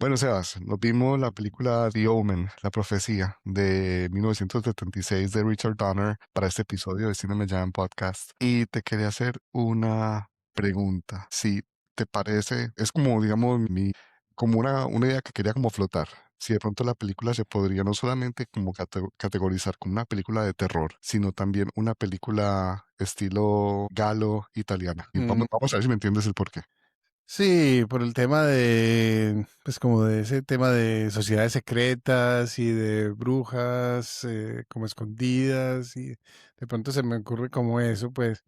Bueno, Sebas, nos vimos la película The Omen, La Profecía, de 1976 de Richard Donner para este episodio de Cine Me Llaman Podcast. Y te quería hacer una pregunta. Si te parece, es como, digamos, como una idea que quería como flotar. Si de pronto la película se podría no solamente como categorizar como una película de terror, sino también una película estilo galo italiana. Y Mm, vamos a ver si me entiendes el porqué. sí, por el tema de, pues como de ese tema de sociedades secretas y de brujas como escondidas y de pronto se me ocurre como eso, pues.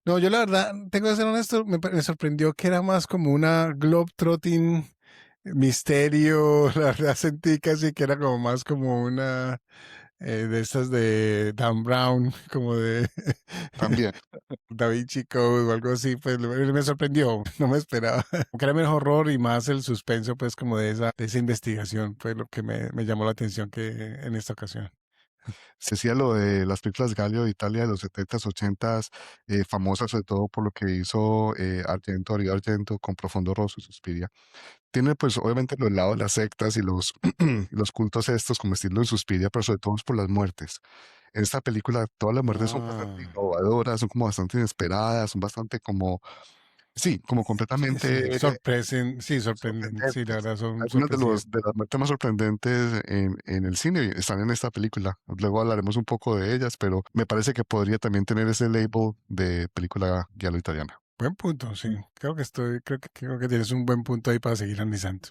No, yo la verdad, tengo que ser honesto, me sorprendió que era más como una globetrotting misterio, la verdad sentí casi que era como más como una de estas de Dan Brown, como de También. Da Vinci Code o algo así, pues me sorprendió, no me esperaba. Que era menos horror y más el suspenso, pues como de esa investigación, fue lo que me llamó la atención que en esta ocasión. Se decía lo de las películas Galio de Italia de los 70s, 80s, famosas sobre todo por lo que hizo Argento, Darío Argento con Profondo Rosso y Suspiria. Tiene pues obviamente los lados de las sectas y los, los cultos estos como estilo en Suspiria, pero sobre todo es por las muertes. En esta película todas las muertes son bastante Ah, innovadoras, son como bastante inesperadas, son bastante como, sí, como sí, completamente sí, sorprenden, sí, la sorprendentes. verdad son Algunas sorpresivas. de las muertes más sorprendentes en el cine están en esta película. Luego hablaremos un poco de ellas, pero me parece que podría también tener ese label de película giallo italiana. Buen punto, sí. Creo que tienes un buen punto ahí para seguir analizando.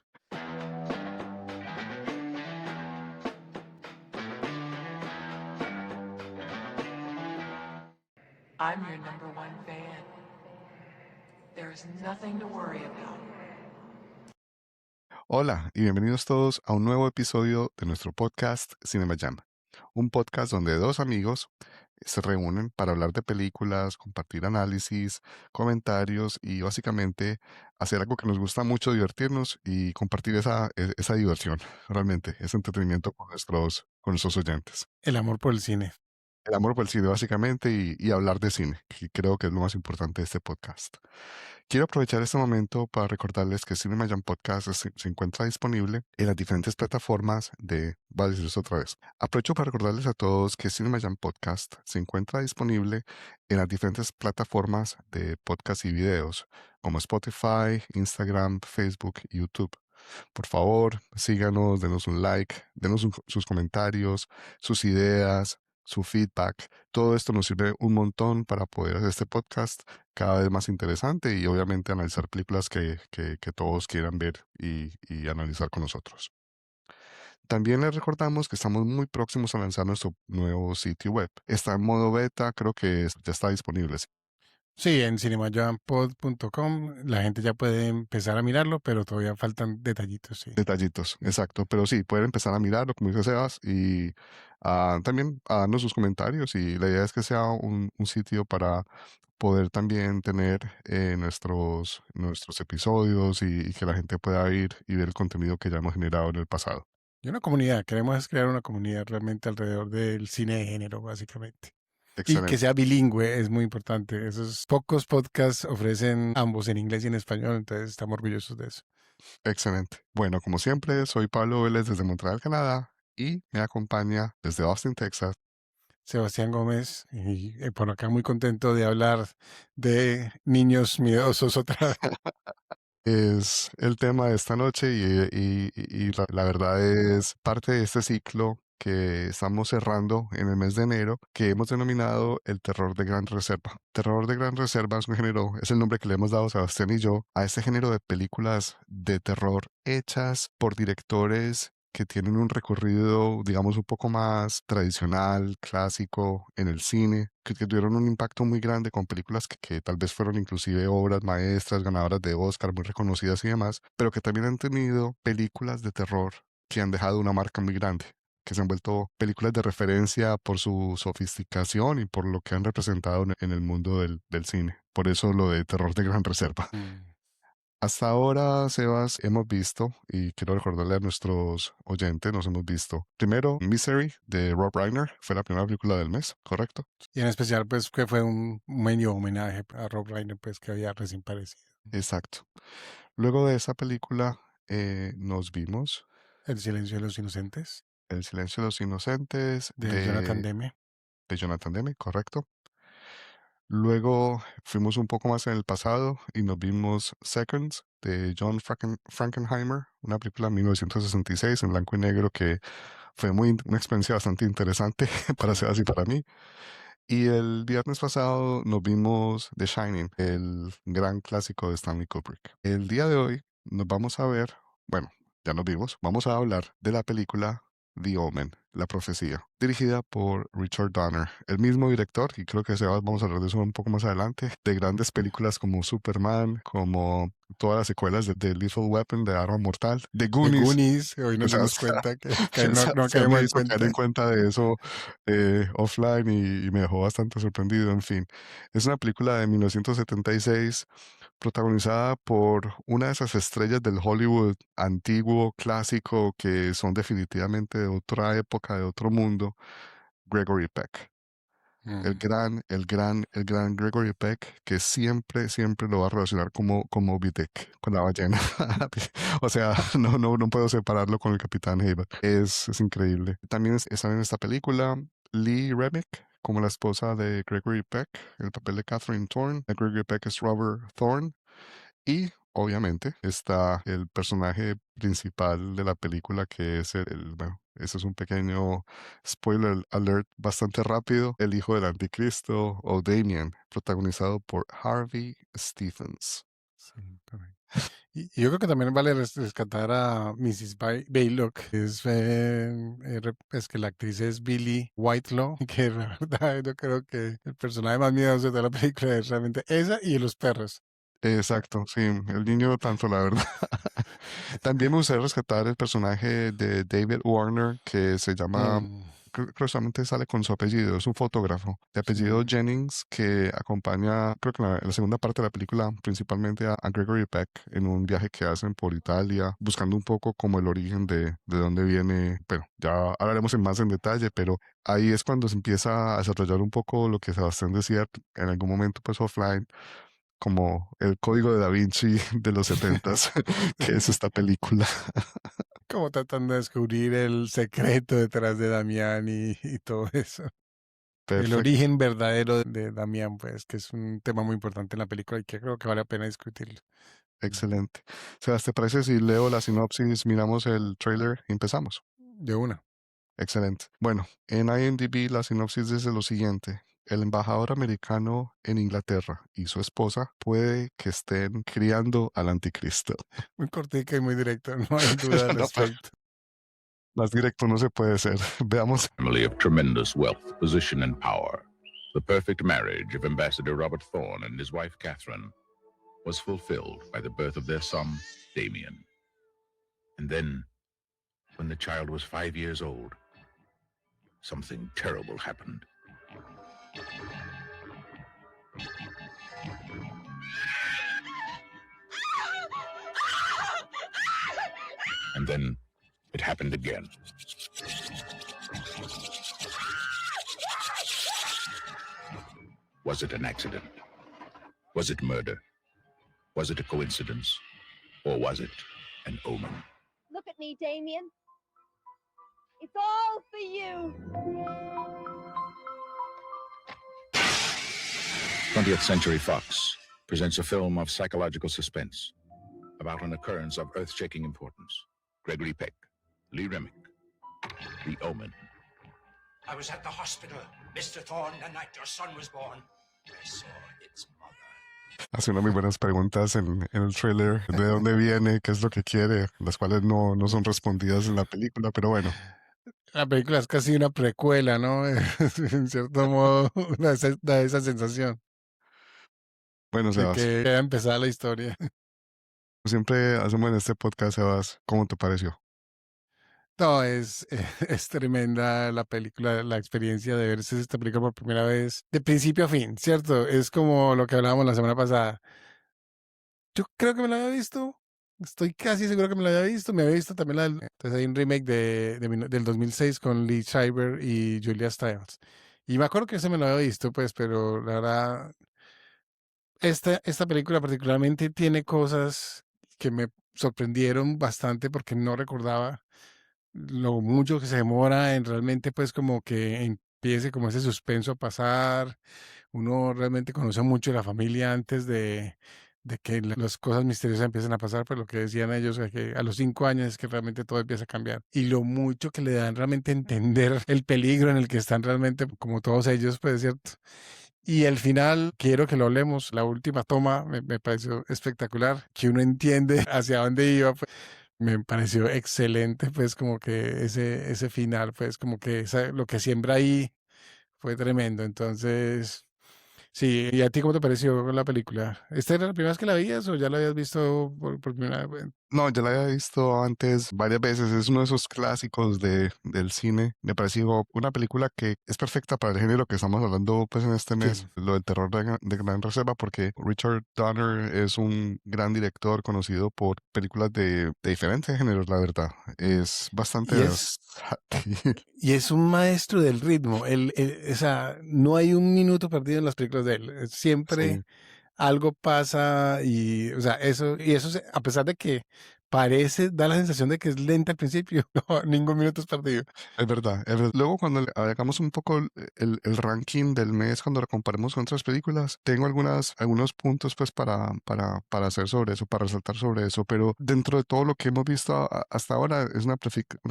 I'm your number one fan. There's nothing to worry about. Hola y bienvenidos todos a un nuevo episodio de nuestro podcast Cinema Jam, un podcast donde dos amigos se reúnen para hablar de películas, compartir análisis, comentarios y básicamente hacer algo que nos gusta mucho, divertirnos y compartir esa diversión, realmente, ese entretenimiento con nuestros oyentes. El amor por el cine. El amor por el cine, básicamente, y hablar de cine, que creo que es lo más importante de este podcast. Quiero aprovechar este momento para recordarles que Cinema Jam Podcast se encuentra disponible en las diferentes plataformas de... Voy a decir eso otra vez. Aprovecho para recordarles a todos que Cinema Jam Podcast se encuentra disponible en las diferentes plataformas de podcast y videos, como Spotify, Instagram, Facebook y YouTube. Por favor, síganos, denos un like, denos sus comentarios, sus ideas, su feedback. Todo esto nos sirve un montón para poder hacer este podcast cada vez más interesante y obviamente analizar películas que todos quieran ver y analizar con nosotros. También les recordamos que estamos muy próximos a lanzar nuestro nuevo sitio web. Está en modo beta, creo que ya está disponible. ¿Sí? Sí, en cinemajam.com la gente ya puede empezar a mirarlo, pero todavía faltan detallitos, sí. Detallitos, exacto. Pero sí, pueden empezar a mirarlo, como dice Sebas, y también a darnos sus comentarios. Y la idea es que sea un sitio para poder también tener nuestros episodios y que la gente pueda ir y ver el contenido que ya hemos generado en el pasado. Y una comunidad, queremos es crear una comunidad realmente alrededor del cine de género, básicamente. Y que Excelente, sea bilingüe es muy importante. Esos pocos podcasts ofrecen ambos en inglés y en español, entonces estamos orgullosos de eso. excelente. Bueno, como siempre, soy Pablo Vélez desde Montreal, Canadá, y me acompaña desde Austin, Texas. Sebastián Gómez, y por acá muy contento de hablar de niños miedosos otra vez. Es el tema de esta noche y la verdad es parte de este ciclo que estamos cerrando en el mes de enero, que hemos denominado el terror de gran reserva. Terror de gran reserva es un género, es el nombre que le hemos dado Sebastián y yo a este género de películas de terror hechas por directores que tienen un recorrido, digamos, un poco más tradicional, clásico en el cine, que tuvieron un impacto muy grande con películas que tal vez fueron inclusive obras maestras, ganadoras de Oscar, muy reconocidas y demás, pero que también han tenido películas de terror que han dejado una marca muy grande, que se han vuelto películas de referencia por su sofisticación y por lo que han representado en el mundo del cine. Por eso lo de terror de gran reserva. Mm. Hasta ahora, Sebas, hemos visto, y quiero recordarle a nuestros oyentes, nos hemos visto primero Misery de Rob Reiner, fue la primera película del mes, ¿correcto? Y en especial, pues, que fue un medio homenaje a Rob Reiner, pues, que había recién parecido. Exacto. Luego de esa película nos vimos El silencio de los inocentes, El silencio de los inocentes de Jonathan Demme. de Jonathan Demme, correcto. Luego fuimos un poco más en el pasado y nos vimos Seconds de John Frankenheimer, una película de 1966 en blanco y negro que fue una experiencia bastante interesante para ser así para mí. Y el viernes pasado nos vimos The Shining, el gran clásico de Stanley Kubrick. El día de hoy nos vamos a ver, bueno, ya nos vimos, vamos a hablar de la película The Omen, La Profecía, dirigida por Richard Donner, el mismo director, y creo que vamos a hablar de eso un poco más adelante, de grandes películas como Superman, como todas las secuelas de Lethal Weapon, de Arma Mortal, de The Goonies. Goonies, hoy O nos sea, dimos cuenta que o no, sea, no se me caímos en hizo caer en cuenta. cuenta de eso offline y me dejó bastante sorprendido. En fin, es una película de 1976 protagonizada por una de esas estrellas del Hollywood antiguo, clásico, que son definitivamente de otra época, de otro mundo, Gregory Peck. Mm. El gran Gregory Peck, que siempre lo va a relacionar como Moby Dick, con la ballena. O sea, no puedo separarlo con el Capitán Ahab. Es increíble. También está en esta película Lee Remick, como la esposa de Gregory Peck, el papel de Catherine Thorne. Gregory Peck es Robert Thorne. Y obviamente está el personaje principal de la película, que es bueno, ese es un pequeño spoiler alert bastante rápido, el hijo del anticristo o Damien, protagonizado por Harvey Stephens. Sí, correcto. Y yo creo que también vale rescatar a Mrs. Baylock, que es que la actriz es Billie Whitelaw, que la verdad yo creo que el personaje más miedoso de toda la película es realmente esa y los perros. Exacto, sí, el niño no tanto, la verdad. También me gustaría rescatar el personaje de David Warner, que se llama, Mm, creo que solamente sale con su apellido, es un fotógrafo de sí, apellido Jennings, que acompaña, creo que en la segunda parte de la película, principalmente a Gregory Peck en un viaje que hacen por Italia, buscando un poco como el origen de dónde viene, pero ya hablaremos más en detalle, pero ahí es cuando se empieza a desarrollar un poco lo que Sebastián decía en algún momento, pues offline, como el código de Da Vinci de los setentas, que es esta película. como tratando de descubrir el secreto detrás de Damián y todo eso. El Perfecto, origen verdadero de Damián, pues, que es un tema muy importante en la película y que creo que vale la pena discutirlo. Mm. excelente. Sebas, ¿te parece si leo la sinopsis, miramos el trailer y empezamos? De una. Excelente. Bueno, en IMDb la sinopsis dice lo siguiente. El embajador americano en Inglaterra y su esposa puede que estén criando al anticristo. Muy cortica y muy directa, no hay duda al No, respecto. más directo no se puede ser. Veamos. Family of tremendous wealth, position, and power. The perfect marriage of Ambassador Robert Thorne and his wife Catherine was fulfilled by the birth of their son, Damien. And then, when the child was 5 years old, something terrible happened. And then it happened again. Was it an accident? Was it murder? Was it a coincidence? Or was it an omen? Look at me, Damien. It's all for you. 20th Century Fox presents a film of psychological suspense about an occurrence of earth-shaking importance. Gregory Peck, Lee Remick, The Omen. I was at the hospital, Mr. Thorne, the night your son was born. I saw its mother. Hace unas muy buenas preguntas en el trailer. ¿De dónde viene? ¿Qué es lo que quiere? Las cuales no son respondidas en la película, pero bueno. La película es casi una precuela, ¿no? En cierto modo, da esa sensación Bueno, de Sebas, que ya empezada la historia. siempre hacemos en este podcast, Sebas, ¿cómo te pareció? No, es tremenda la película, la experiencia de verse esta película por primera vez, de principio a fin, ¿cierto? Es como lo que hablábamos la semana pasada. Yo creo que me la había visto, estoy casi seguro que me la había visto, me había visto también entonces hay un remake del 2006 con Lee Schreiber y Julia Stiles. Y me acuerdo que ese me lo había visto, pues, pero la verdad, esta película particularmente tiene cosas que sorprendieron bastante porque no recordaba lo mucho que se demora en realmente pues como que empiece como ese suspenso a pasar. Uno realmente conoce mucho de la familia antes de que las cosas misteriosas empiecen a pasar, pues lo que decían ellos, es que a los 5 años es que realmente todo empieza a cambiar. Y lo mucho que le dan realmente a entender el peligro en el que están realmente, como todos ellos, pues, ¿cierto? Y el final, quiero que lo hablemos, la última toma me pareció espectacular, que uno entiende hacia dónde iba, pues, me pareció excelente, pues como que ese final, pues como que lo que siembra ahí fue tremendo. Entonces, sí, ¿y a ti cómo te pareció la película? ¿Esta era la primera vez que la veías o ya la habías visto por primera vez? No, ya la había visto antes varias veces. Es uno de esos clásicos del cine. Me pareció una película que es perfecta para el género que estamos hablando pues en este mes, Sí. lo del terror de Gran Reserva, porque Richard Donner es un gran director conocido por películas de diferentes géneros, la verdad. Es bastante Y versátil. y es un maestro del ritmo. O sea, no hay un minuto perdido en las películas de él. Sí. Siempre algo pasa y, o sea, a pesar de que da la sensación de que es lenta al principio, no, ningún minuto es perdido. Es verdad, es verdad. Luego, cuando hagamos un poco el ranking del mes, cuando lo comparemos con otras películas, tengo algunos puntos pues para hacer sobre eso, para resaltar sobre eso, pero dentro de todo lo que hemos visto hasta ahora, es una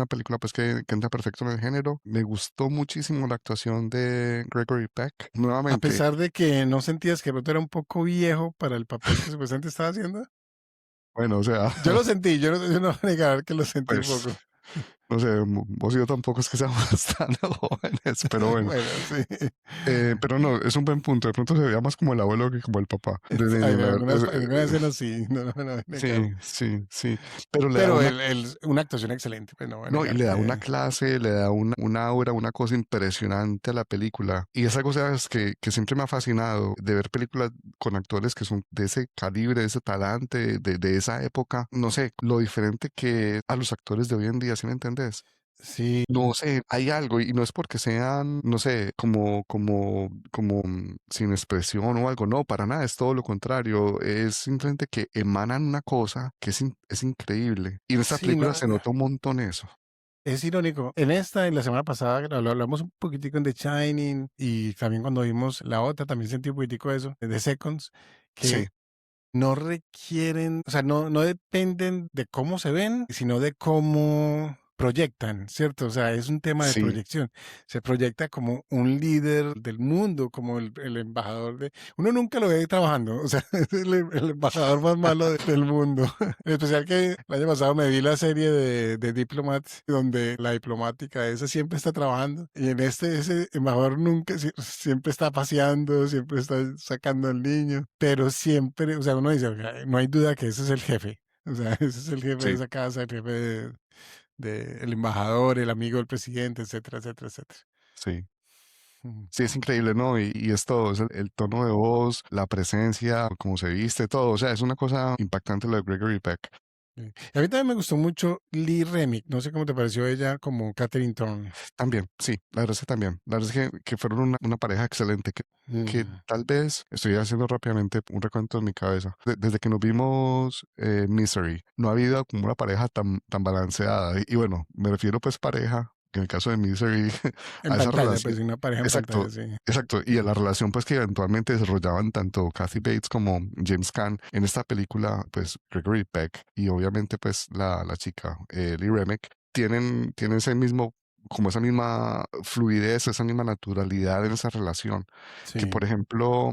película pues que entra perfecto en el género. Me gustó muchísimo la actuación de Gregory Peck. A Nuevamente, pesar de que no sentías que Roto era un poco viejo para el papel que supuestamente estaba haciendo. bueno, o sea, Yo lo sentí, yo no voy a negar que lo sentí un pues, poco. no sé, vos y yo tampoco es que seamos tan jóvenes, pero bueno. Bueno, sí. Pero no, es un buen punto. De pronto se veía más como el abuelo que como el papá de niño, En la verdad. algunas escenas sí, no voy a negar. Sí, sí, sí. Pero le da Pero una, una actuación excelente, pues no voy a no, y negar le da una que... clase, le da una aura, una cosa impresionante a la película. Y esa cosa es que siempre me ha fascinado de ver películas con actores que son de ese calibre, de ese talante, de esa época. No sé, lo diferente que a los actores de hoy en día, ¿sí me entendés? Sí, No sé, hay algo y no es porque sean, no sé, como sin expresión o algo, no, para nada, es todo lo contrario, es simplemente que emanan una cosa que es increíble. Y en esta sí, no, película se nota un montón eso. es irónico. En esta y la semana pasada lo hablamos un poquitico en The Shining y también cuando vimos la otra también sentí un poquitico eso, de Seconds, Sí, que no requieren, o sea, no dependen de cómo se ven, sino de cómo proyectan, ¿cierto? O sea, es un tema de sí, proyección. Se proyecta como un líder del mundo, como el embajador de... Uno nunca lo ve trabajando, o sea, es el embajador más malo del mundo. En especial que el año pasado me vi la serie de Diplomat, donde la diplomática esa siempre está trabajando. Y en ese embajador nunca, siempre está paseando, siempre está sacando al niño, pero siempre, o sea, uno dice, "Oiga, no hay duda que ese es el jefe. O sea, ese es el jefe de sí, esa casa, el jefe el embajador, el amigo del presidente, etcétera, etcétera, etcétera. sí. Mm. Sí, es increíble, ¿no? Y es todo, es el tono de voz, la presencia, cómo se viste, todo. O sea, es una cosa impactante lo de Gregory Peck. Sí. Y a mí también me gustó mucho Lee Remick. No sé cómo te pareció ella como Catherine Thorne. También, sí, la verdad es que también. La verdad es que fueron una pareja excelente, que Mm. tal vez, estoy haciendo rápidamente un recuento en mi cabeza, desde que nos vimos Misery, no ha habido como una pareja tan balanceada. Y bueno, me refiero pues pareja, en el caso de Misery, En a esa pantalla, relación. pues una pareja en Exacto, pantalla, sí. exacto. Y a la relación pues que eventualmente desarrollaban tanto Kathy Bates como James Caan en esta película, pues Gregory Peck y obviamente pues la chica Lee Remick tienen ese mismo, como esa misma fluidez, esa misma naturalidad en esa relación. Que Sí, por ejemplo,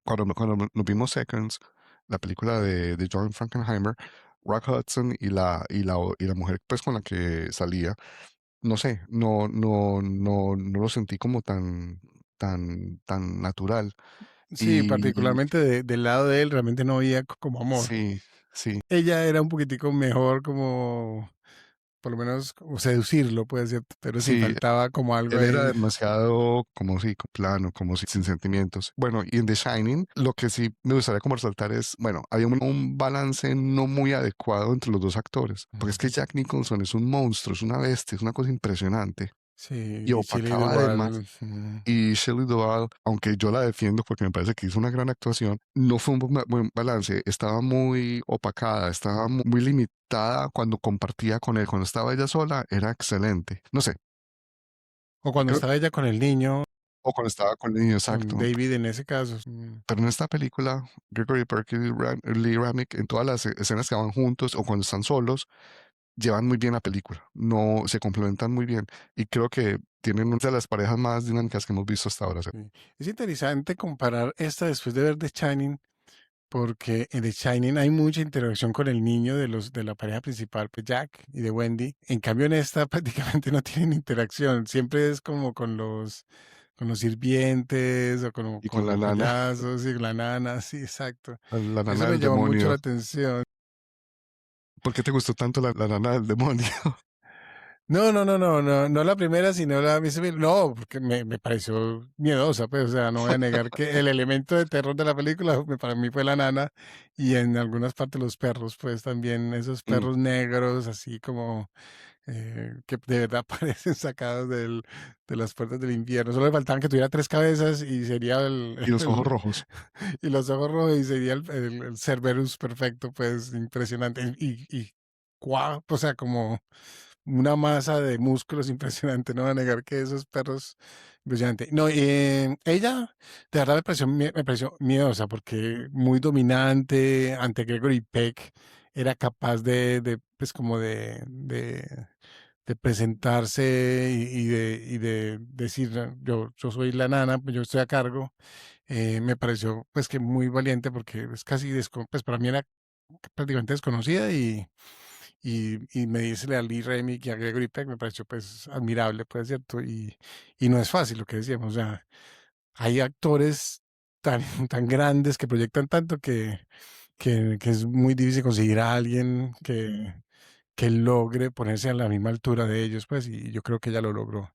cuando nos vimos Seconds, la película de John Frankenheimer, Rock Hudson y la mujer pues con la que salía, no sé, no lo sentí como tan natural. sí, Y particularmente del lado de él realmente no había como amor. sí, sí, Ella era un poquitico mejor como, por lo menos, como seducirlo, puede ser, pero sí, sí, faltaba como algo él era ahí. demasiado como sí, plano, como sin sentimientos. Bueno, y en The Shining, lo que sí me gustaría como resaltar es, bueno, había un balance no muy adecuado entre los dos actores, porque es que Jack Nicholson es un monstruo, es una bestia, es una cosa impresionante. y Sí, Chile opacaba además. igual. Y Shelley Duvall, aunque yo la defiendo porque me parece que hizo una gran actuación, no fue un buen balance. Estaba muy opacada, estaba muy limitada cuando compartía con él. Cuando estaba ella sola, era excelente. No sé, O cuando creo, estaba ella con el niño, o cuando estaba con el niño, con exacto. David en ese caso. Pero en esta película, Gregory Peck y Lee Ramick, en todas las escenas que van juntos o cuando están solos, llevan muy bien la película. No se complementan muy bien. Y creo que tienen una de las parejas más dinámicas que hemos visto hasta ahora. Sí. Es interesante comparar esta después de ver The Shining, porque en The Shining hay mucha interacción con el niño de la pareja principal, pues Jack y de Wendy. En cambio, en esta prácticamente no tienen interacción. Siempre es como con los sirvientes o Y con con la los nana, payasos y la nana, sí, exacto. la Eso nana me del llamó mucho la demonio. atención. ¿Por qué te gustó tanto la nana del demonio? No la primera, sino la no, porque me pareció miedosa, pues, o sea, no voy a negar que el elemento de terror de la película para mí fue la nana y en algunas partes los perros, pues también esos Mm, perros negros, así como que de verdad parecen sacados de las puertas del infierno. Solo le faltaban que tuviera tres cabezas y sería y los ojos rojos. y los ojos rojos y sería el Cerberus perfecto, pues impresionante. O sea, como una masa de músculos impresionante, no va a negar que esos perros, impresionante. No, ella de verdad me pareció miedosa porque muy dominante ante Gregory Peck, era capaz pues como de presentarse y de decir, "No, yo soy la nana, pues yo estoy a cargo". Me pareció pues que muy valiente porque es casi, pues para mí era prácticamente desconocida y medírsele a Lee Remick y a Gregory Peck me pareció pues admirable, pues cierto, y no es fácil lo que decíamos, o sea, hay actores tan, tan grandes que proyectan tanto que es muy difícil conseguir a alguien que logre ponerse a la misma altura de ellos, pues, y yo creo que ella lo logró.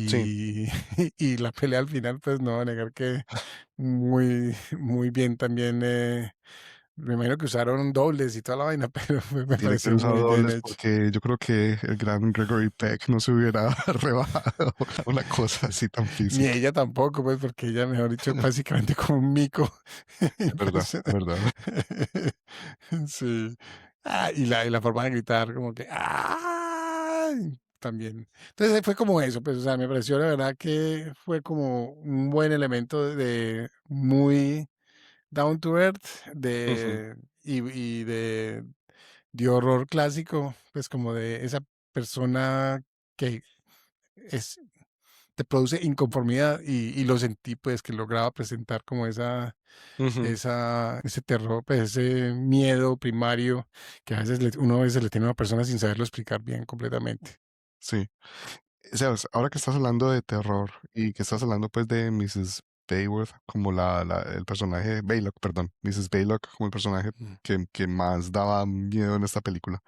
Sí, Y, y la pelea al final, pues no voy a negar que muy bien también. Me imagino que usaron dobles y toda la vaina, pero me tiene que haber pareció usado muy bien dobles hecho. porque yo creo que el gran Gregory Peck no se hubiera rebajado a una cosa así tan Ni física. ella tampoco, pues, porque ella, mejor dicho, básicamente como un mico. Es verdad, es Impresionante. verdad. Sí. Y la forma de gritar, como que ¡ay! También. Entonces fue como eso, pues, o sea, me pareció la verdad que fue como un buen elemento de muy down to earth, Ujú, y de horror clásico, pues como de esa persona que es te produce inconformidad y lo sentí pues que lograba presentar como ujú, ese terror, pues ese miedo primario que a veces uno a veces le tiene a una persona sin saberlo explicar bien completamente. sí. Sebas, ahora que estás hablando de terror y que estás hablando pues de Mrs. Bayworth como el personaje, Baylock, perdón, Mrs. Baylock como el personaje Mm. que más daba miedo en esta película.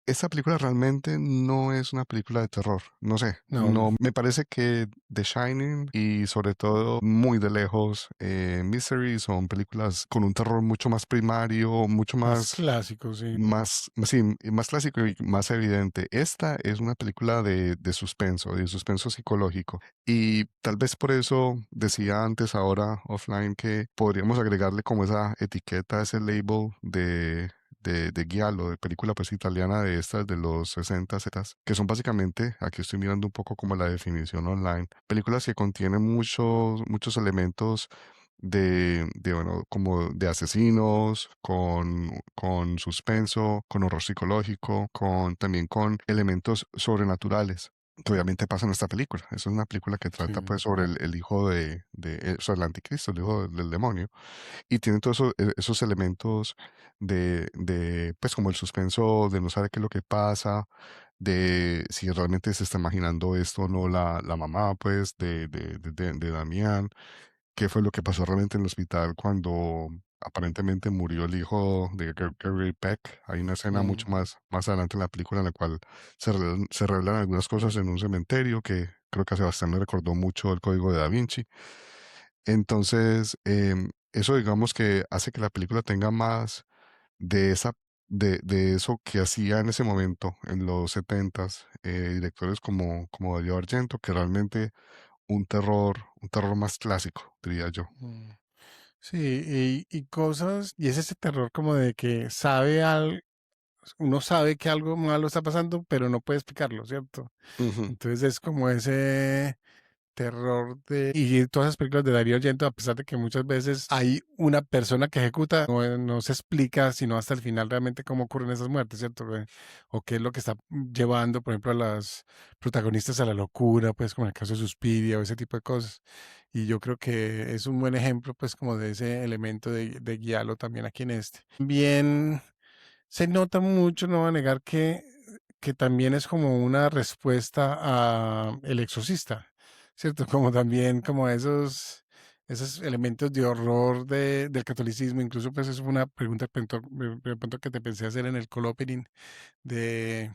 Esta película realmente no es una película de terror, no sé, No, me parece que The Shining y sobre todo muy de lejos Mystery son películas con un terror mucho más primario, mucho más más clásico, sí. sí, más clásico y más evidente. Esta es una película de suspenso psicológico. Y tal vez por eso decía antes, ahora offline, que podríamos agregarle como esa etiqueta, ese label de giallo, de película pues italiana de estas de los 60, que son básicamente, aquí estoy mirando un poco como la definición online, películas que contienen muchos elementos bueno, como de asesinos, con suspenso, con horror psicológico, también con elementos sobrenaturales, que obviamente pasan en esta película. Es una película que trata Sí. pues sobre el hijo sobre el anticristo, el hijo del demonio, y tiene todos esos elementos pues como el suspenso de no saber qué es lo que pasa, de si realmente se está imaginando esto o no la mamá, pues, de Damián, qué fue lo que pasó realmente en el hospital cuando aparentemente murió el hijo de Gary Peck. Hay una escena Mm. mucho más adelante en la película en la cual se revelan algunas cosas en un cementerio que creo que a Sebastián le recordó mucho el Código de Da Vinci. Entonces, eso digamos que hace que la película tenga más de esa de eso que hacía en ese momento, en los setentas, directores como Dario Argento, que realmente un terror más clásico, diría yo. Mm. Sí, y cosas, y es ese terror como de que sabe al, uno sabe que algo malo está pasando, pero no puede explicarlo, ¿cierto? Ujú. Entonces es como ese terror de... Y todas esas películas de Darío Argento, a pesar de que muchas veces hay una persona que ejecuta, no se explica sino hasta el final realmente cómo ocurren esas muertes, ¿cierto? O qué es lo que está llevando, por ejemplo, a las protagonistas a la locura, pues como en el caso de Suspiria o ese tipo de cosas. Y yo creo que es un buen ejemplo, pues como de ese elemento de guiarlo también aquí en este. Bien, se nota mucho, no voy a negar que también es como una respuesta a El Exorcista, ¿cierto? Como también como esos elementos de horror del catolicismo, incluso pues eso fue una pregunta de pronto que te pensé hacer en el call opening, de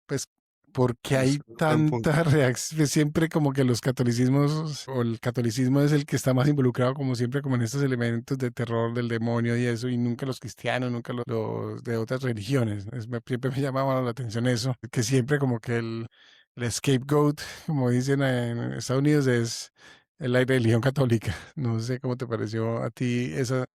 pues, ¿por qué Es hay un buen tanta punto. reacción? Siempre como que los catolicismos o el catolicismo es el que está más involucrado como siempre como en estos elementos de terror del demonio y eso, y nunca los cristianos, nunca los de otras religiones. Siempre me llamaba la atención eso, que siempre como que el scapegoat, como dicen en Estados Unidos, es la religión católica. No sé cómo te pareció a ti esa...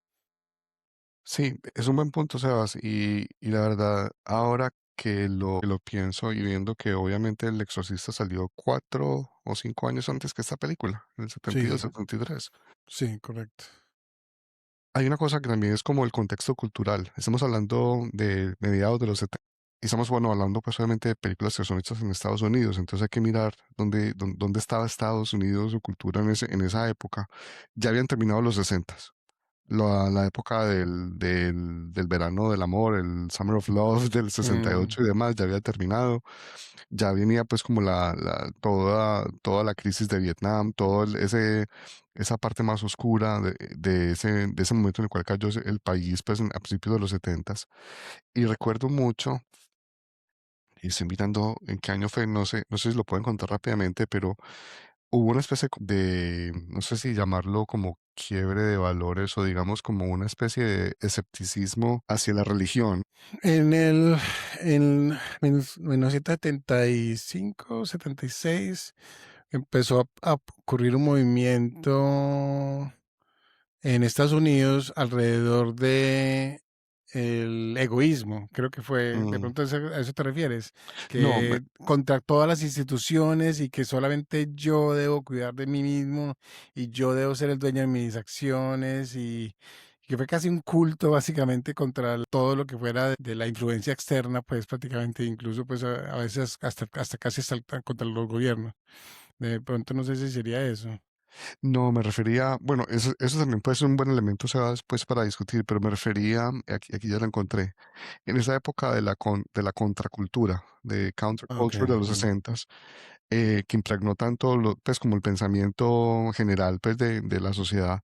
Sí, es un buen punto, Sebas, y la verdad, ahora que lo pienso y viendo que obviamente El Exorcista salió 4 o 5 años antes que esta película, en el Sí, 72, 73. sí, correcto. Hay una cosa que también es como el contexto cultural. Estamos hablando de mediados de los 70. Y estamos, bueno, hablando pues obviamente de películas que son hechas en Estados Unidos. Entonces hay que mirar dónde estaba Estados Unidos, su cultura en esa época. Ya habían terminado los 60. La época del verano del amor, el Summer of Love del 68 y demás, ya había terminado. Ya venía pues como toda la crisis de Vietnam, esa parte más oscura de ese momento en el cual cayó el país pues a principios de los 70. Y recuerdo mucho, y estoy mirando en qué año fue, no sé si lo pueden contar rápidamente, pero hubo una especie no sé si llamarlo como quiebre de valores o digamos como una especie de escepticismo hacia la religión. En el en 1975, 76 empezó a ocurrir un movimiento en Estados Unidos alrededor de el egoísmo, creo que fue, de Mm, pronto a eso te refieres, no, que contra todas las instituciones y que solamente yo debo cuidar de mí mismo y yo debo ser el dueño de mis acciones y que fue casi un culto básicamente contra todo lo que fuera de la influencia externa, pues prácticamente incluso pues a veces hasta casi hasta contra los gobiernos. De pronto no sé si sería eso. no, me refería, bueno, eso también puede ser un buen elemento, se va después para discutir, pero me refería, aquí ya lo encontré, en esa época de la contracultura, de Ok. counterculture de los 60, que impregnó tanto pues como el pensamiento general pues de la sociedad.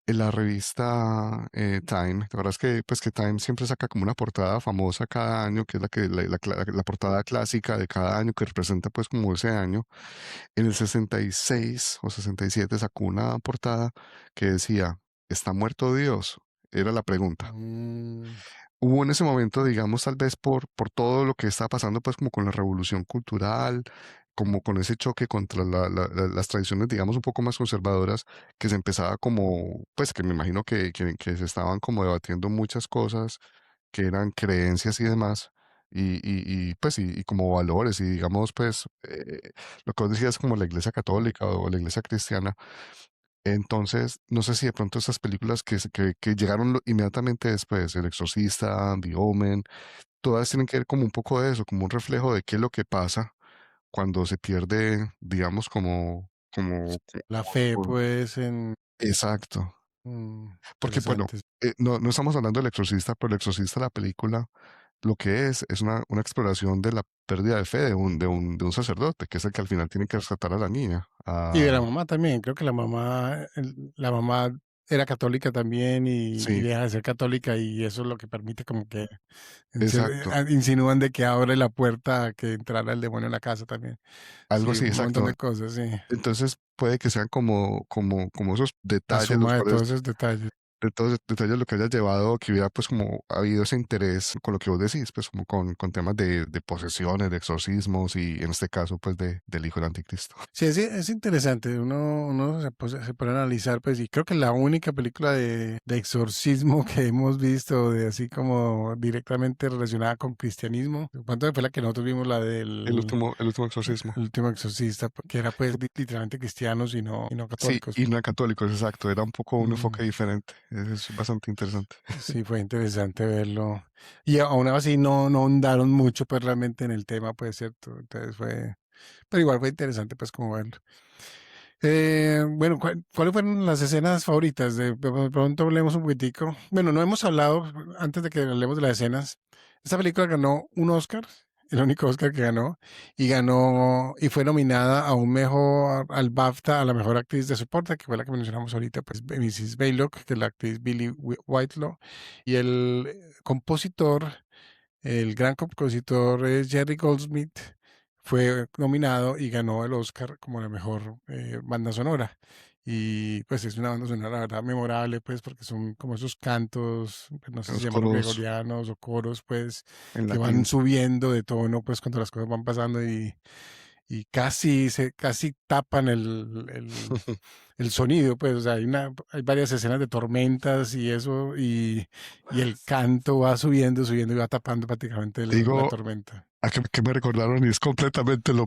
En la revista Time, la verdad es que, pues, que Time siempre saca como una portada famosa cada año, que es la portada clásica de cada año que representa pues como ese año. En el 66 o 67 sacó una portada que decía, ¿está muerto Dios? Era la pregunta. Mm, Hubo en ese momento, digamos, tal vez por todo lo que está pasando, pues como con la revolución cultural, como con ese choque contra las tradiciones, digamos, un poco más conservadoras, que se empezaba como, pues que me imagino que se estaban como debatiendo muchas cosas que eran creencias y demás. Y como valores y digamos pues lo que vos decías como la iglesia católica o la iglesia cristiana. Entonces, no sé si de pronto esas películas que llegaron inmediatamente después, El Exorcista, The Omen, todas tienen que ver como un poco de eso, como un reflejo de qué es lo que pasa cuando se pierde, digamos, la fe, como- pues, en... exacto. Porque, bueno, Interesante. no estamos hablando del Exorcista, pero El Exorcista, la película, lo que es una exploración de la pérdida de fe de un sacerdote, que es el que al final tiene que rescatar a la niña. Y de la mamá también, creo que la mamá era católica también y Sí, deja de ser católica y eso es lo que permite como que exacto. insinúan de que abre la puerta a que entrara el demonio en la casa también. Algo Sí, así, un montón exacto. de cosas, sí. Entonces puede que sean como esos La detalles los suma de cuales, todos esos detalles. de todos los detalles lo que haya llevado que hubiera pues como habido ese interés con lo que vos decís, pues como con temas de posesiones, de exorcismos y en este caso pues del hijo del anticristo. Sí, es interesante. Uno se pone a analizar, pues, y creo que la única película de exorcismo que hemos visto, de así como directamente relacionada con cristianismo, ¿cuánto fue la que nosotros vimos? La del El último exorcismo. el último exorcista, que era pues literalmente cristianos y no Sí, católicos. y no católicos, exacto, era un poco un Mm, enfoque diferente, es bastante interesante. sí, fue interesante verlo. Y aún así no ahondaron mucho pues realmente en el tema, pues, ¿cierto? Entonces pero igual fue interesante pues como verlo. Bueno, ¿cuáles fueron las escenas favoritas? De pronto hablemos un poquitico. Bueno, no hemos hablado, antes de que hablemos de las escenas. Esta película ganó un Oscar, el único Oscar que ganó, y fue nominada a un mejor, al BAFTA, a la mejor actriz de soporte, que fue la que mencionamos ahorita, pues Mrs. Baylock, que es la actriz Billie Whitelaw, y el gran compositor es Jerry Goldsmith, fue nominado y ganó el Oscar como la mejor banda sonora. Y pues es una banda sonora, la verdad, memorable, pues, porque son como esos cantos, pues, no sé si Los llamarlo coros gregorianos o coros, pues, en que van latín. subiendo de tono, pues, cuando las cosas van pasando y casi tapan el sonido, pues, o sea, hay varias escenas de tormentas y eso, y el canto va subiendo y va tapando prácticamente la Digo, tormenta. a que me recordaron y es completamente lo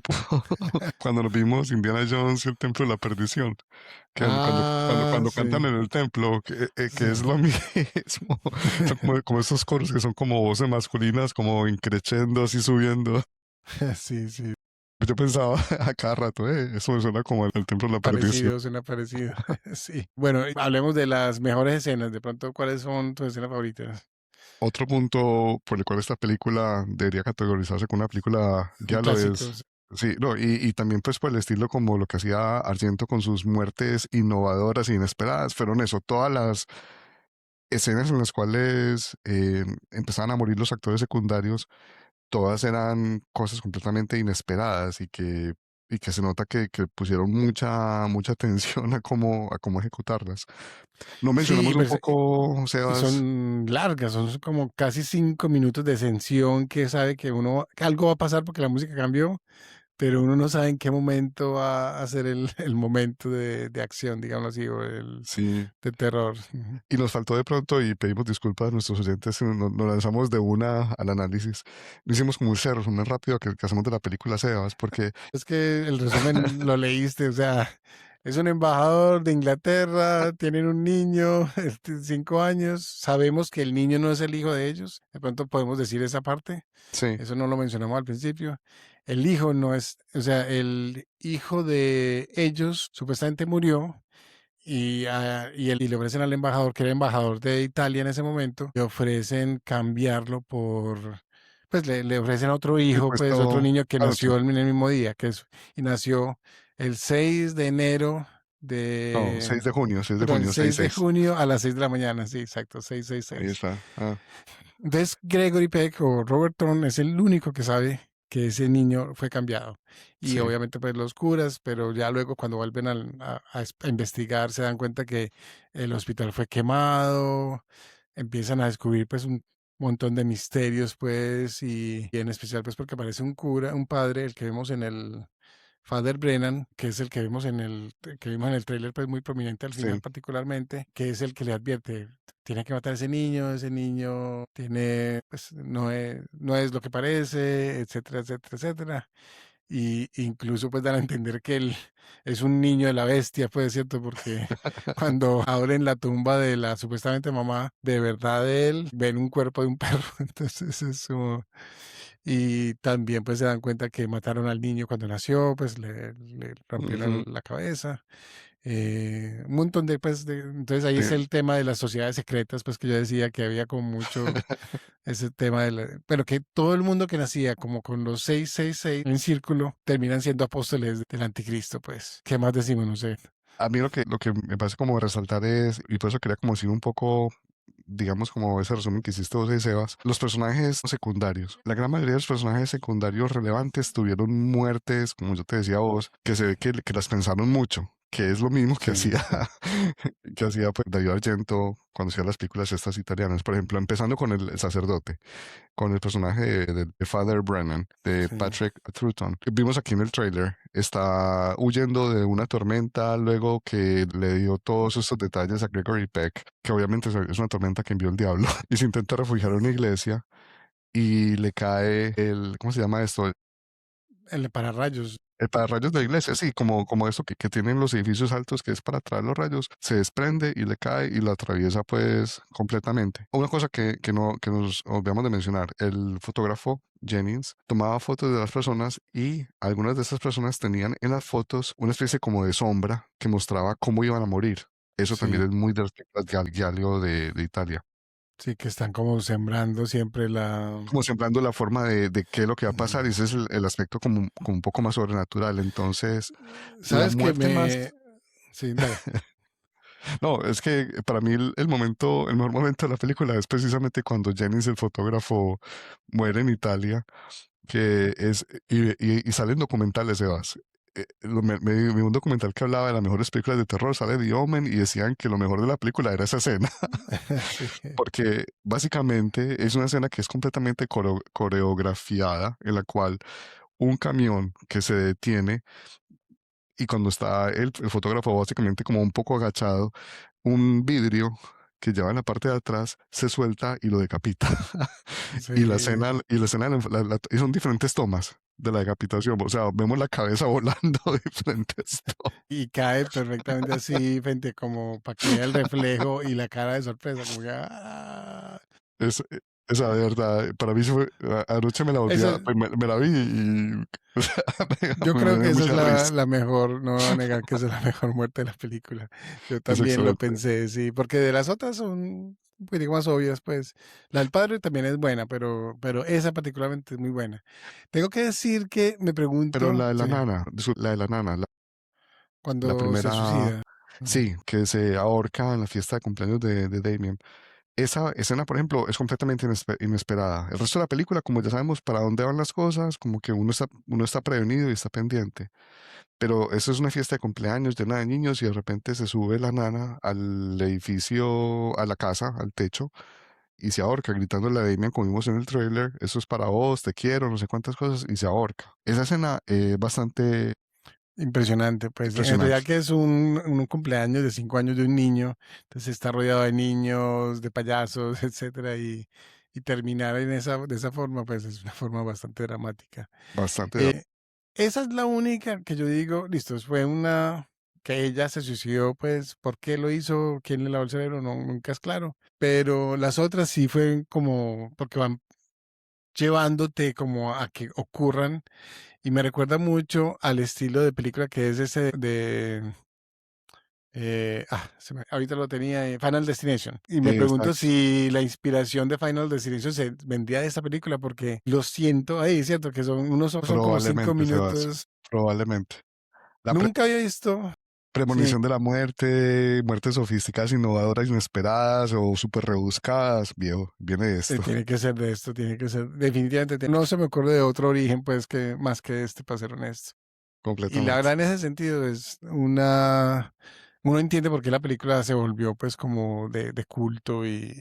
cuando nos vimos Indiana Jones y el Templo de la Perdición, que Ah, cuando cantan sí, en el templo, que es sí, lo mismo, son como esos coros que son como voces masculinas, como increchendo, así subiendo. sí, sí, Yo pensaba a cada rato, eso me suena como el Templo de la Perdición. parecido, suena parecido, sí. Bueno, hablemos de las mejores escenas, de pronto, ¿cuáles son tus escenas favoritas? Otro punto por el cual esta película debería categorizarse como una película giallo es, Clásicos. sí, no, y también pues por el estilo como lo que hacía Argento con sus muertes innovadoras e inesperadas, fueron eso, todas las escenas en las cuales empezaban a morir los actores secundarios, todas eran cosas completamente inesperadas y que se nota que pusieron mucha atención a cómo ejecutarlas. No Sí, mencionamos un poco, y Sebas. son largas, son como casi 5 minutos de tensión que sabe que algo va a pasar porque la música cambió, pero uno no sabe en qué momento va a ser el momento de acción, digamos así, Sí, de terror. Ujú. y nos faltó de pronto, y pedimos disculpas a nuestros oyentes, si nos lanzamos de una al análisis. No hicimos como un resumen rápido que hacemos de la película Sebas, porque Es que el resumen lo leíste, o sea, es un embajador de Inglaterra, tienen un niño, 5 años, sabemos que el niño no es el hijo de ellos, de pronto podemos decir esa parte. sí, Eso no lo mencionamos al principio. El hijo no es, o sea, el hijo de ellos supuestamente murió y le ofrecen al embajador, que era embajador de Italia en ese momento, le ofrecen cambiarlo pues le ofrecen a otro sí, hijo, pues otro puesto, niño que claro, sí, nació en el mismo día, y nació el 6 de enero no, de, 6 de perdón, el junio, 6 de 6-6. junio a las 6 de la mañana, sí, exacto, Ahí 666. está. Ah, Entonces, Gregory Peck o Robert Thorne es el único que sabe que ese niño fue cambiado. Y sí, obviamente, pues los curas, pero ya luego cuando vuelven a investigar, se dan cuenta que el hospital fue quemado, empiezan a descubrir, pues, un montón de misterios, pues, y en especial, pues, porque aparece un cura, un padre, el que vemos en el Father Brennan, que es el que que vimos en el tráiler, pues muy prominente al final sí. particularmente, que es el que le advierte, tiene que matar a ese niño tiene, pues no es lo que parece, etcétera, etcétera, etcétera. Y incluso pues dan a entender que él es un niño de la bestia, pues, ¿cierto? Porque cuando abren la tumba de la supuestamente mamá de verdad de él, ven un cuerpo de un perro. Entonces es como... Y también pues se dan cuenta que mataron al niño cuando nació, pues le rompieron Ujú, la cabeza. Un montón entonces ahí sí. es el tema de las sociedades secretas, pues que yo decía que había como mucho ese tema pero que todo el mundo que nacía como con los 666 en círculo terminan siendo apóstoles del anticristo, pues. ¿Qué más decimos? No sé. A mí lo que me parece como resaltar es, y por eso quería como decir un poco, digamos como ese resumen que hiciste vos, Sebas, los personajes secundarios. La gran mayoría de los personajes secundarios relevantes tuvieron muertes, como yo te decía a vos, que se ve que las pensaron mucho. que es lo mismo que Sí. hacía, que hacía pues, Dario Argento cuando hacía las películas estas italianas. Por ejemplo, empezando con el sacerdote, con el personaje de Father Brennan, de Sí. Patrick Troughton. Vimos aquí en el trailer, está huyendo de una tormenta luego que le dio todos estos detalles a Gregory Peck, que obviamente es una tormenta que envió el diablo, y se intenta refugiar en una iglesia y le cae ¿cómo se llama esto? El pararrayos. El pararrayos de la iglesia, sí, como eso que tienen los edificios altos, que es para traer los rayos, se desprende y le cae y lo atraviesa pues completamente. Una cosa que nos olvidamos de mencionar, el fotógrafo Jennings tomaba fotos de las personas y algunas de esas personas tenían en las fotos una especie como de sombra que mostraba cómo iban a morir. Eso también Sí. es muy de las películas de Giallo de Italia. Sí, que están como sembrando siempre la... Como sembrando la forma de qué es lo que va a pasar, y ese es el aspecto como un poco más sobrenatural. Entonces, la ¿Sabes qué muerte más... me...? Sí, dale. No, es que para mí el mejor momento de la película es precisamente cuando Jennings, el fotógrafo, muere en Italia, que es, y salen documentales, Sebas. Vi un documental que hablaba de las mejores películas de terror, sale The Omen, y decían que lo mejor de la película era esa escena, Sí. porque básicamente es una escena que es completamente coreografiada, en la cual un camión que se detiene y cuando está el fotógrafo básicamente como un poco agachado, un vidrio que lleva en la parte de atrás se suelta y lo decapita. Y la Sí. escena, y son diferentes tomas de la decapitación, o sea, vemos la cabeza volando diferentes tomas. Y cae perfectamente así, frente como para que vea el reflejo y la cara de sorpresa, como que... ¡ah! Es, esa de verdad, para mí anoche me la volví Esa, pues me la vi y o sea, yo me creo que dio esa es mucha risa. la mejor, no voy a negar que esa es la mejor muerte de la película. Yo Es también lo excelente. pensé, sí, porque de las otras son un poquitico más obvias, pues. La del padre también es buena, pero esa particularmente es muy buena. Tengo que decir que me Pero pregunto, la de la sí, nana, la de la nana, la cuando se primera, suicida. Ujú. sí, que se ahorca en la fiesta de cumpleaños de Damien. Esa escena, por ejemplo, es completamente inesperada. El resto de la película, como ya sabemos para dónde van las cosas, como que uno está prevenido y está pendiente. Pero eso es una fiesta de cumpleaños llena de niños y de repente se sube la nana al edificio, a la casa, al techo, y se ahorca gritándole a Damien, como vimos en el trailer, eso es para vos, te quiero, no sé cuántas cosas, y se ahorca. Esa escena es bastante Impresionante, pues en realidad impresionante. que es un cumpleaños de 5 años de un niño, entonces está rodeado de niños, de payasos, etcétera, y terminar de esa forma, pues es una forma bastante dramática. Bastante. Eh, Esa es la única que yo digo, listo, fue una que ella se suicidó, pues, ¿por qué lo hizo? ¿Quién le lavó el cerebro? No, nunca es claro. Pero las otras sí fue como, porque van llevándote como a que ocurran, y me recuerda mucho al estilo de película que es ese de, ahorita lo tenía, Final Destination. Y me pregunto Exacto. si la inspiración de Final Destination se vendría de esta película, porque lo siento ahí, ¿cierto? Que son como cinco Probablemente, Sebas. minutos. Probablemente. La Nunca había visto. Sí, premonición de la muerte, muertes sofisticadas, innovadoras, inesperadas o súper rebuscadas, viejo, viene de esto, tiene que ser de esto, tiene que ser. Definitivamente. No se me ocurre de otro origen, pues, que más que este, para ser honesto. Y la completamente. verdad, en ese sentido, es una. Uno entiende por qué la película se volvió, pues, como de culto y,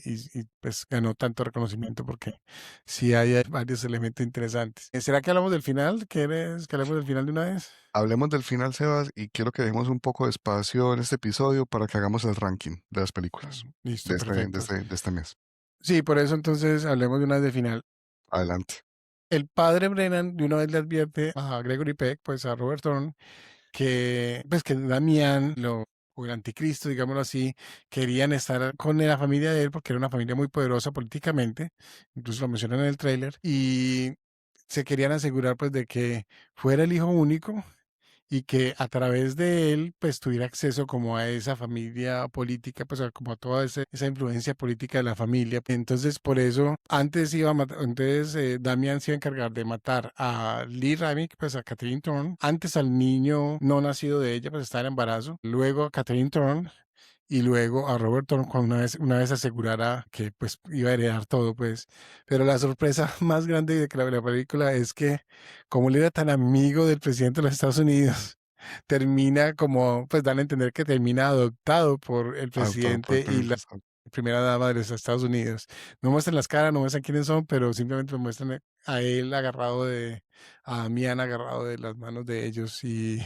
pues, ganó tanto reconocimiento, porque sí hay varios elementos interesantes. ¿Será que hablamos del final? ¿Quieres que hablemos del final de una vez? Hablemos del final, Sebas, y quiero que dejemos un poco de espacio en este episodio para que hagamos el ranking de las películas Listo, perfecto. de este mes. Sí, por eso entonces hablemos de una vez del final. Adelante. El padre Brennan de una vez le advierte a Gregory Peck, pues a Robert Thorne, que pues que Damián o el anticristo, digámoslo así, querían estar con la familia de él porque era una familia muy poderosa políticamente, incluso lo mencionan en el tráiler, y se querían asegurar pues de que fuera el hijo único y que a través de él pues tuviera acceso como a esa familia política, pues como a toda esa influencia política de la familia. Entonces por eso antes iba a matar, entonces Damian se iba a encargar de matar a Lee Ramick, pues a Catherine Thorne, antes al niño no nacido de ella, pues estaba en embarazo, luego a Catherine Thorne y luego a Robert Thorne cuando una vez asegurara que pues iba a heredar todo, pues. Pero la sorpresa más grande de la película es que como él era tan amigo del presidente de los Estados Unidos, termina como, pues dan a entender que termina adoptado por el Adoptado por el presidente y la presidente. primera dama de los Estados Unidos. No muestran las caras, no muestran quiénes son, pero simplemente muestran a él agarrado a Damián agarrado de las manos de ellos y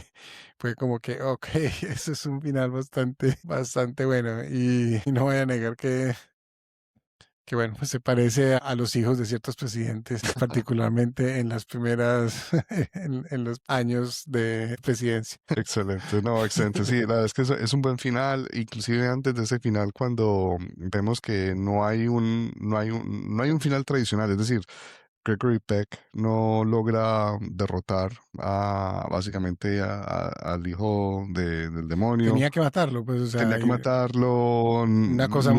fue como que, ok, eso es un final bastante bueno y no voy a negar que bueno, pues se parece a los hijos de ciertos presidentes, particularmente en las primeras, en los años de presidencia. Excelente, no, excelente. Sí, la verdad es que es un buen final, inclusive antes de ese final, cuando vemos que no hay un final tradicional, es decir, Gregory Peck no logra derrotar básicamente al hijo del demonio. Tenía que matarlo, pues, o sea, Tenía que matarlo, una cosa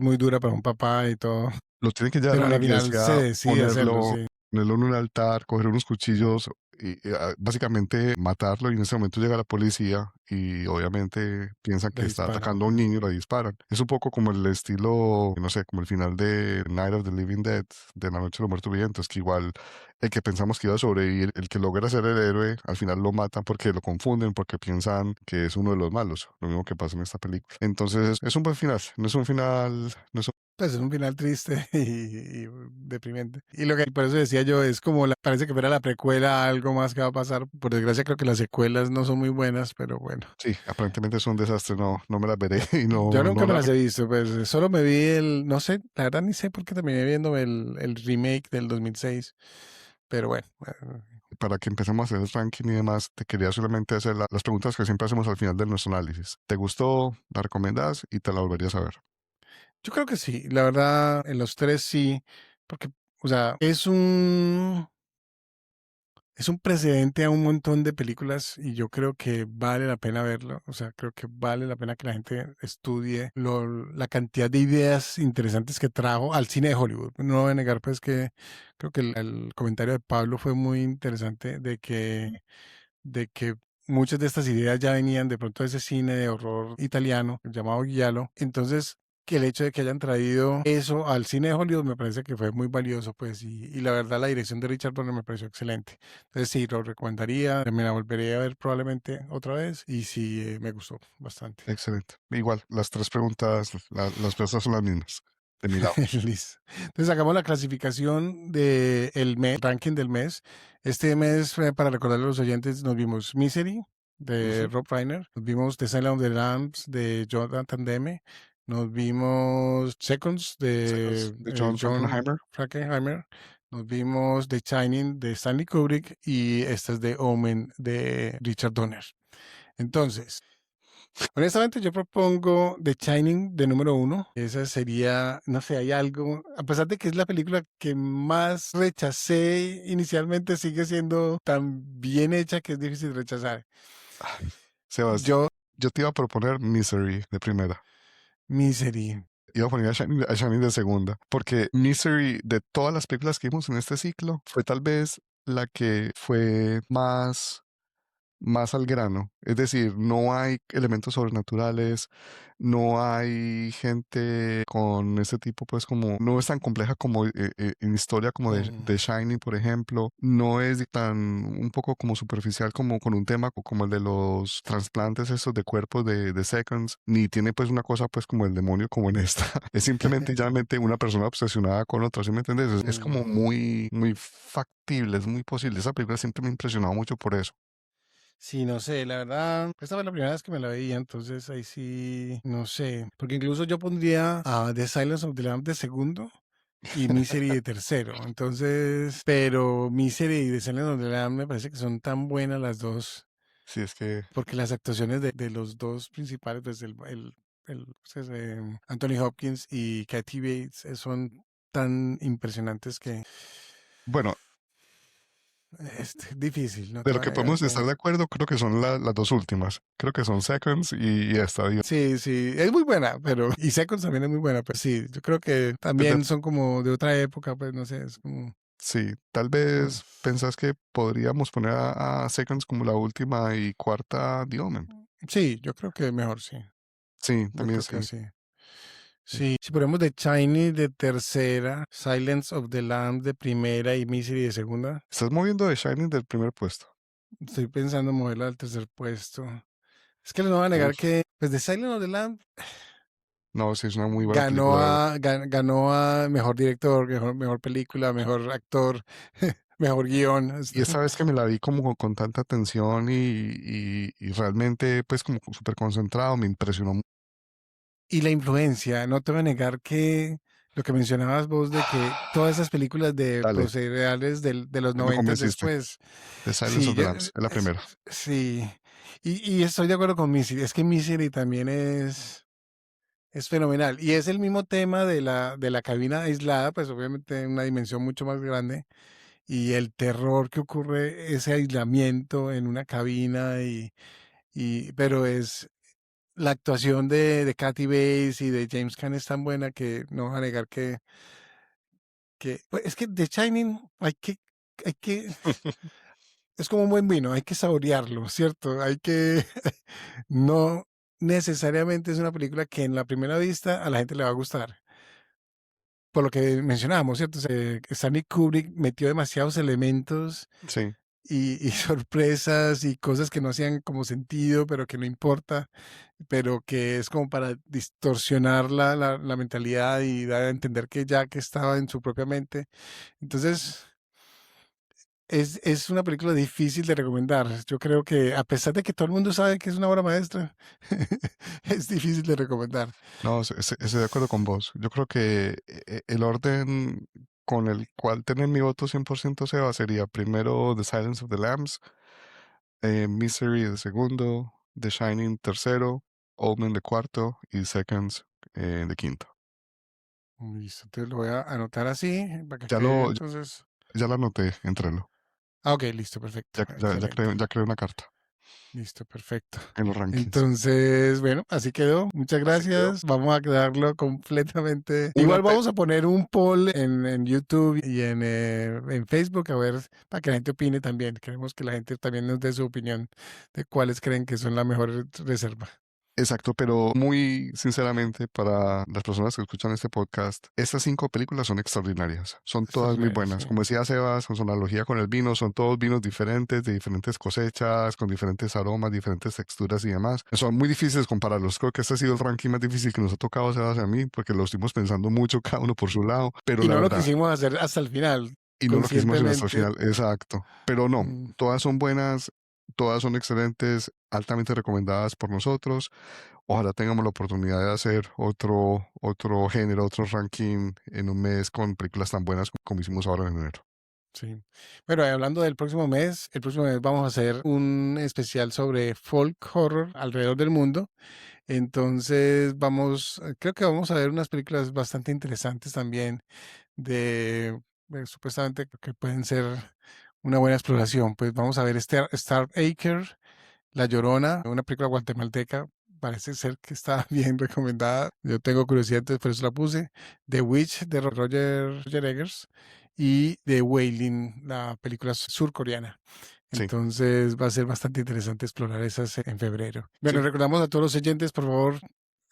muy dura para un papá y todo, lo tiene que llevar pero a a la la final se iglesia, decide hacerlo, sí, ponerlo en un altar, coger unos cuchillos y básicamente matarlo. Y en ese momento llega la policía y obviamente piensan le que está disparan. atacando a un niño y lo disparan. Es un poco como el estilo, no sé, como el final de Night of the Living Dead, de La Noche de los Muertos Vivientes, que igual el que pensamos que iba a sobrevivir, el que logra ser el héroe, al final lo matan porque lo confunden, porque piensan que es uno de los malos. Lo mismo que pasa en esta película. Entonces, es un buen final. No es un final, no es Pues es un final triste y deprimente. Y lo que por eso decía yo es como parece que fuera la precuela a algo más que va a pasar. Por desgracia creo que las secuelas no son muy buenas, pero bueno. Sí, aparentemente es un desastre, no, no me las veré y Yo no nunca me las... las he visto, pues solo me vi no sé, la verdad ni sé por qué terminé viendo el remake del 2006. Pero bueno, Para que empecemos a hacer el ranking y demás, te quería solamente hacer las preguntas que siempre hacemos al final de nuestro análisis. ¿Te gustó? ¿La recomendás? Y te la volverías a ver. yo creo que sí. La verdad, en los tres sí, porque, o sea, es un precedente a un montón de películas y yo creo que vale la pena verlo. O sea, creo que vale la pena que la gente estudie la cantidad de ideas interesantes que trajo al cine de Hollywood. No voy a negar, pues, que creo que el comentario de Pablo fue muy interesante de que muchas de estas ideas ya venían de pronto de ese cine de horror italiano llamado Giallo. Entonces, que el hecho de que hayan traído eso al cine de Hollywood me parece que fue muy valioso, pues, y la verdad la dirección de Richard Donner me pareció excelente. Entonces sí, lo recomendaría, me la volveré a ver probablemente otra vez y sí, me gustó bastante. Excelente. Igual, las tres preguntas, las respuestas son las mismas, de mi lado. Listo. Entonces sacamos la clasificación del mes, ranking del mes. Este mes, para recordarle a los oyentes, nos vimos Misery de Ujú. Rob Reiner, nos vimos The Silence of the Lambs de Jonathan Demme, nos vimos Seconds de De John John Frankenheimer. Frankenheimer, nos vimos The Shining de Stanley Kubrick y esta es de Omen de Richard Donner. Entonces, honestamente, yo propongo The Shining de número 1. Esa sería, no sé, hay algo, a pesar de que es la película que más rechacé inicialmente, sigue siendo tan bien hecha que es difícil rechazar. Sebas, Yo, yo te iba a proponer Misery de primera. Misery. Iba a poner a Shining de segunda. Porque Misery, de todas las películas que vimos en este ciclo, fue tal vez la que fue más al grano. Es decir, no hay elementos sobrenaturales, no hay gente con ese tipo, pues como, no es tan compleja como en historia como de Shining, por ejemplo, no es tan, un poco como superficial como con un tema como el de los trasplantes esos de cuerpos de Seconds, ni tiene pues una cosa pues como el demonio como en esta. Es simplemente llanamente una persona obsesionada con otra, ¿sí me entiendes? Es como muy, muy factible, es muy posible. Esa película siempre me ha impresionado mucho por eso. Sí, no sé, la verdad, esta fue la primera vez que me la veía, entonces ahí sí, no sé, porque incluso yo pondría a The Silence of the Lambs de segundo y Misery de tercero, entonces, pero Misery y The Silence of the Lambs me parece que son tan buenas las dos, Sí, es que porque las actuaciones de los dos principales, pues pues, Anthony Hopkins y Kathy Bates, son tan impresionantes que bueno, es difícil, no de te lo voy a que negar podemos estar que... de acuerdo, creo que son las dos últimas. Creo que son Seconds y esta. Sí, sí, es muy buena, pero... Y Seconds también es muy buena, pero sí, yo creo que De- también son como de otra época, pues no sé, es como... sí, tal mm, vez pensás que podríamos poner a Seconds como la última y cuarta The Omen. Sí, yo creo que mejor, sí. Sí, Yo también creo que sí. sí. Sí. Sí, si ponemos The Shining de tercera, Silence of the Lambs de primera y Misery de segunda. Estás moviendo de Shining del primer puesto. Estoy pensando en moverla al tercer puesto. Es que les voy a negar Uf, que, pues, The Silence of the Lamb no, sí, es una muy buena película, de verdad. ganó a mejor director, mejor película, mejor actor, mejor guión. Y esta vez que me la vi como con tanta atención y realmente pues como súper concentrado, me impresionó. Y la influencia, no te voy a negar que lo que mencionabas vos de que todas esas películas de Dale, procedimentales de los me 90 convenciste. después, The Silence sí, of the Lambs, es la primera. sí. Y estoy de acuerdo con Misery. Es que Misery también es fenomenal. Y es el mismo tema de la cabina aislada, pues obviamente en una dimensión mucho más grande. Y el terror que ocurre, ese aislamiento en una cabina, pero es la actuación de Kathy Bates y de James Caan es tan buena que no va a negar que pues, es que The Shining hay que, es como un buen vino, hay que saborearlo, ¿cierto? Hay que, no necesariamente es una película que en la primera vista a la gente le va a gustar. Por lo que mencionábamos, ¿cierto? Stanley Kubrick metió demasiados elementos Sí, y sorpresas y cosas que no hacían como sentido, pero que no importa, pero que es como para distorsionar la mentalidad y dar a entender que Jack estaba en su propia mente. Entonces, es una película difícil de recomendar. Yo creo que a pesar de que todo el mundo sabe que es una obra maestra, es difícil de recomendar. no, estoy de acuerdo con vos. Yo creo que el orden con el cual tener mi voto 100% Seba sería primero The Silence of the Lambs, Misery de segundo, The Shining tercero, Omen de cuarto y Seconds de quinto. Listo, entonces lo voy a anotar así para que Ya quede lo, entonces. ya lo anoté, entrelo. Ah, ok, listo, perfecto, excelente. Ya creé una carta Listo, perfecto. en los rankings. Entonces, bueno, así quedó. Muchas Así quedó. gracias. Vamos a quedarlo completamente. Una Igual pe- vamos a poner un poll en YouTube y en Facebook, a ver, para que la gente opine también. Queremos que la gente también nos dé su opinión de cuáles creen que son la mejor reserva. Exacto, pero muy sinceramente para las personas que escuchan este podcast, estas 5 películas son extraordinarias, son todas muy Extraordinario, buenas. sí. Como decía Sebas, con su analogía con el vino, son todos vinos diferentes, de diferentes cosechas, con diferentes aromas, diferentes texturas y demás. Son muy difíciles compararlos. Creo que este ha sido el ranking más difícil que nos ha tocado, Sebas, a mí, porque lo estuvimos pensando mucho cada uno por su lado, pero Y la no lo verdad, quisimos hacer hasta el final, y no lo quisimos hacer hasta el conscientemente. final, exacto. Pero no, Mm, todas son buenas, todas son excelentes, altamente recomendadas por nosotros. Ojalá tengamos la oportunidad de hacer otro género, otro ranking en un mes con películas tan buenas como hicimos ahora en enero. sí. Bueno, hablando del próximo mes, el próximo mes vamos a hacer un especial sobre folk horror alrededor del mundo. Entonces creo que vamos a ver unas películas bastante interesantes también supuestamente que pueden ser una buena exploración. Pues vamos a ver Star Acre, La Llorona, una película guatemalteca. Parece ser que está bien recomendada. Yo tengo curiosidad, entonces por eso la puse. The Witch de Roger Eggers y The Wailing, la película surcoreana. Sí, Entonces va a ser bastante interesante explorar esas en febrero. Bueno, sí, recordamos a todos los oyentes, por favor,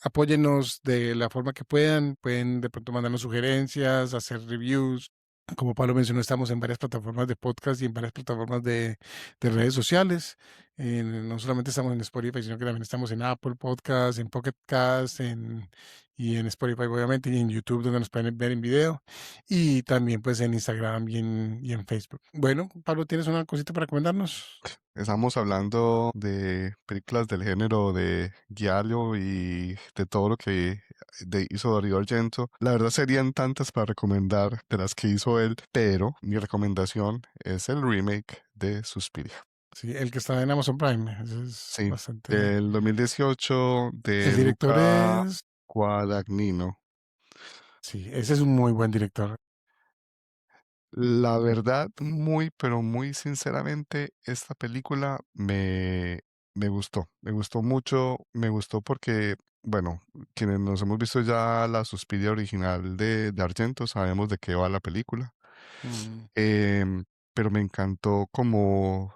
apóyennos de la forma que puedan. Pueden de pronto mandarnos sugerencias, hacer reviews. Como Pablo mencionó, estamos en varias plataformas de podcast y en varias plataformas de redes sociales. No solamente estamos en Spotify, sino que también estamos en Apple Podcasts, en Pocket Casts, y en Spotify, obviamente, y en YouTube, donde nos pueden ver en video. Y también, pues, en Instagram y en Facebook. Bueno, Pablo, ¿tienes una cosita para recomendarnos? estamos hablando de películas del género de Giallo y de todo lo que hizo Dario Argento. La verdad serían tantas para recomendar de las que hizo él, pero mi recomendación es el remake de Suspiria. Sí, el que está en Amazon Prime. Eso es Sí, bastante. del 2018 El de director Luca es. Guadagnino. Sí, ese es un muy buen director. La verdad, muy, pero muy sinceramente, esta película me gustó mucho, me gustó porque, bueno, quienes nos hemos visto ya la Suspiria original de Argento, sabemos de qué va la película. Mm, Em, pero me encantó como,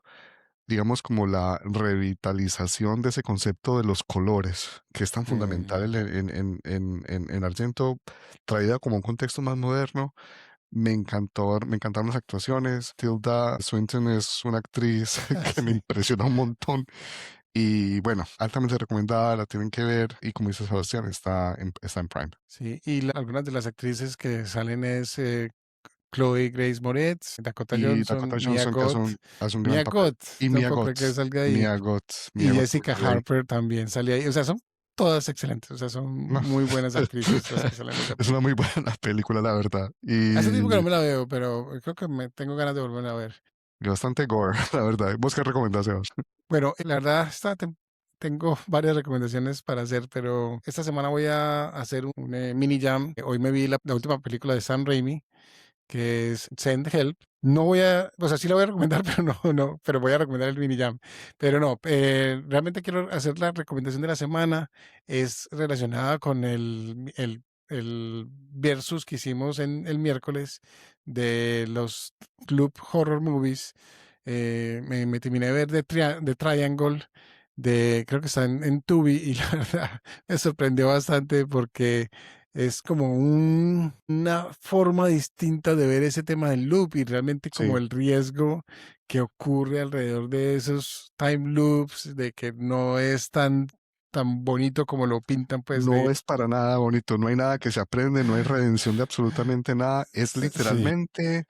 digamos, como la revitalización de ese concepto de los colores, que es tan fundamental mm, en Argento, traída como un contexto más moderno Me encantaron las actuaciones. Tilda Swinton es una actriz que me Sí. impresiona un montón. Y bueno, altamente recomendada, la tienen que ver. Y como dice Sebastián, está en Prime. Sí, y algunas de las actrices que salen es Chloe Grace Moretz, Dakota Y Johnson, Dakota Mia Johnson, que Goth. hace un gran Mia papel. Goth, Y Mia tampoco Goth. creo que salga ahí. Mia Goth. Y Mia Goth Jessica sale ahí. Harper también sale ahí. O sea, son todas excelentes. O sea, son No. muy buenas actrices las que salen en esa Es una película. muy buena película, la verdad. Hace tiempo que no Y me la veo, pero creo que me tengo ganas de volver a ver. bastante gore, la verdad. ¿Vos qué recomendás, Sebas? Bueno, la verdad, tengo varias recomendaciones para hacer, pero esta semana voy a hacer un mini jam. Hoy me vi la última película de Sam Raimi, que es Send Help. No voy a, o sea, sí la voy a recomendar, pero no, pero voy a recomendar el mini jam. Pero no, realmente quiero hacer la recomendación de la semana. Es relacionada con el versus que hicimos en el miércoles de los Club Horror Movies. Me terminé de ver de Triangle, creo que está en Tubi, y la verdad me sorprendió bastante porque es como una forma distinta de ver ese tema del loop y realmente como Sí. el riesgo que ocurre alrededor de esos time loops, de que no es tan bonito como lo pintan, pues No es para nada bonito, no hay nada que se aprende, no hay redención de absolutamente nada. Es sí, literalmente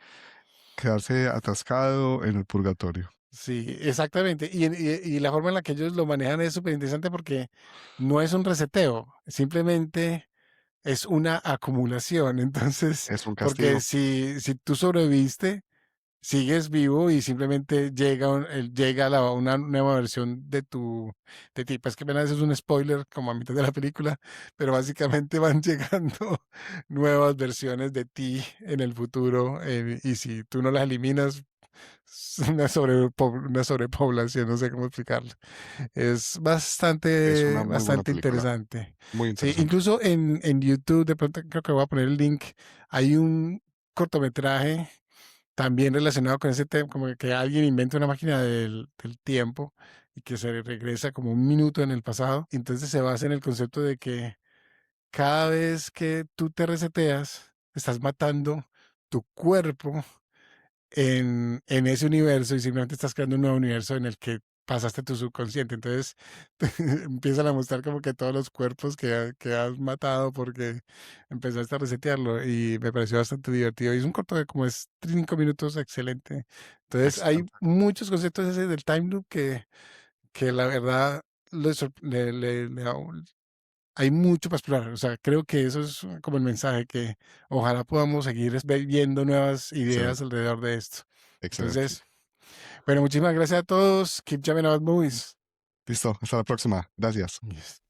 quedarse atascado en el purgatorio. sí, exactamente. Y la forma en la que ellos lo manejan es súper interesante porque no es un reseteo, simplemente es una acumulación. Entonces, Es un porque castigo. si tú sobreviviste, sigues vivo y simplemente llega una nueva versión de ti. Pues que apenas es un spoiler como a mitad de la película, pero básicamente van llegando nuevas versiones de ti en el futuro, y si tú no las eliminas, es una sobrepoblación, no sé cómo explicarlo. Es Es una muy buena bastante película, interesante. muy Sí, interesante. incluso en YouTube, de pronto creo que voy a poner el link, hay un cortometraje también relacionado con ese tema, como que alguien inventa una máquina del tiempo y que se regresa como un minuto en el pasado. Y entonces se basa en el concepto de que cada vez que tú te reseteas, estás matando tu cuerpo en ese universo y simplemente estás creando un nuevo universo en el que pasaste tu subconsciente. Entonces empiezan a mostrar como que todos los cuerpos que has matado porque empezaste a resetearlo y me pareció bastante divertido. Y es un corto de como es 5 minutos, excelente. Entonces hay Excelente. muchos conceptos ese del time loop que la verdad hay mucho para explorar. O sea, creo que eso es como el mensaje, que ojalá podamos seguir viendo nuevas ideas Excelente. alrededor de esto. Excelente. Entonces, bueno, muchísimas gracias a todos. Keep jamming about movies. Listo, hasta la próxima. Gracias. Yes.